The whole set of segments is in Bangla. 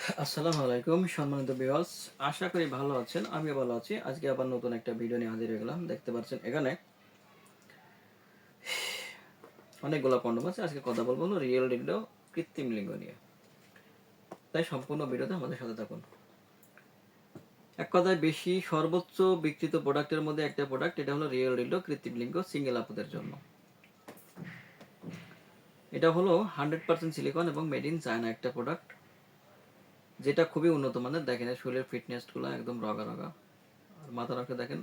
আসসালামু আলাইকুম সম্মানিত ভিউয়ার্স, আশা করি ভালো আছেন। আমিও ভালো আছি। আজকে আবার নতুন একটা ভিডিও নিয়ে হাজির হয়ে গেলাম। দেখতে পাচ্ছেন এখানে অনেকগুলো কন্ডম আছে। আজকে কথা বলবো হলো রিয়েল ডিল্ডো কৃত্রিম লিঙ্গ নিয়ে। তাই সম্পূর্ণ ভিডিওতে আমাদের সাথে থাকুন। এক কথায় বেশি সর্বোচ্চ বিক্রিত প্রোডাক্টের মধ্যে একটা প্রোডাক্ট, এটা হলো রিয়েল ডিল্ডো কৃত্রিম লিঙ্গ সিঙ্গেল আপুদের জন্য। এটা হলো 100% সিলিকন এবং মেড ইন চায়না একটা প্রোডাক্ট, যেটা খুবই উন্নত মানের। দেখেন শরীরের ফিটনেসগুলো একদম রগা রগা, আর মাথা রাখে দেখেন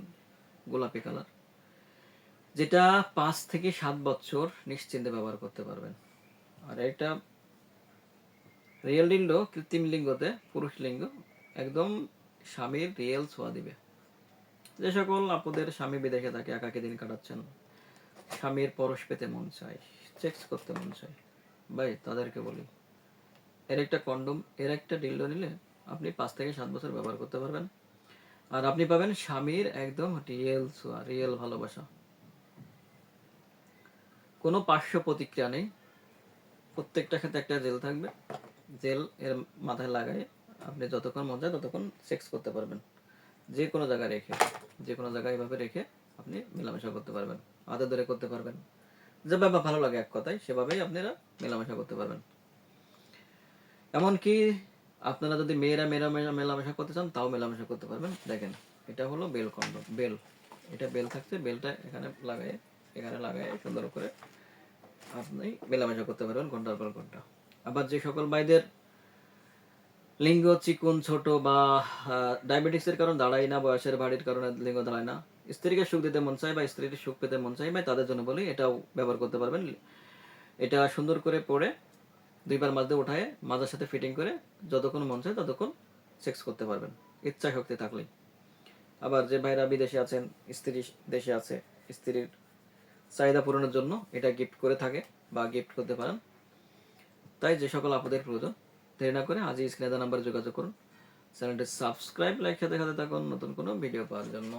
গোলাপি কালার, যেটা 5 থেকে 7 বছর নিশ্চিন্তে ব্যবহার করতে পারবেন। আর এটা রিয়েল ডিল্ডো কৃত্রিম লিঙ্গতে পুরুষ লিঙ্গ একদম স্বামীর রিয়েল ছোঁয়া দিবে। যে সকল আপুদের স্বামী বিদেশে থাকে, একাকী দিন কাটাচ্ছেন, স্বামীর পরশ পেতে মন চায়, সেক্স করতে মন চায়, ভাই তাদেরকে বলি এর একটা কন্ডম, এর একটা ডিল্ডো নিলে আপনি 5 থেকে 7 বছর ব্যবহার করতে পারবেন। আর আপনি পাবেন স্বামীর একদম রিয়েল ছোঁয়া, রিয়েল ভালোবাসা। কোনো পার্শ্ব প্রতিক্রিয়া নেই। প্রত্যেকটা ক্ষেত্রে একটা জেল থাকবে। জেল এর মাথায় লাগায় আপনি যতক্ষণ মন চায় ততক্ষণ সেক্স করতে পারবেন। যে কোনো জায়গায় রেখে, যে কোনো জায়গায় এভাবে রেখে আপনি মেলামেশা করতে পারবেন, আদর ধরে করতে পারবেন, যেভাবে ভালো লাগে এক কথায় সেভাবেই আপনারা মেলামেশা করতে পারবেন। এমনকি আপনারা যদি মেয়েরা মেয়েরা মেলামেশা করতে চান তাও মেলামেশা করতে পারবেন। দেখেন এটা হলো বেল কন্ডম, বেল, এটা বেল থাকছে, বেলটা এখানে লাগায় সুন্দর করে আপনি মেলামেশা করতে পারবেন ঘন্টার পর ঘন্টা। আবার যে সকল ভাইদের লিঙ্গ চিকুন ছোট বা ডায়াবেটিক্সের কারণে দাঁড়ায় না, বয়সের ভারীর কারণে লিঙ্গ দাঁড়ায় না, স্ত্রীকে সুখ দিতে মন চায় বা স্ত্রীর সুখ পেতে মন চায়, বা তাদের জন্য বলি এটাও ব্যবহার করতে পারবেন। এটা সুন্দর করে পরে 2 বার মাঝে উঠায় মাজার সাথে ফিটিং করে যতক্ষণ মন চায় ততক্ষণ সেক্স করতে পারবেন, ইচ্ছা শক্তি থাকলেই। আবার যে ভাইরা বিদেশে আছেন, স্ত্রী দেশে আছে, স্ত্রীর চাহিদা পূরণের জন্য এটা গিফট করে থাকে বা গিফট করতে পারেন। তাই যে সকল আপনাদের প্রয়োজন দেরি না করে আজই স্ক্রিনে দেওয়া নাম্বারে যোগাযোগ করুন। চ্যানেলটি সাবস্ক্রাইব, লাইক সাথে সাথে থাকুন নতুন কোনো ভিডিও পাওয়ার জন্য।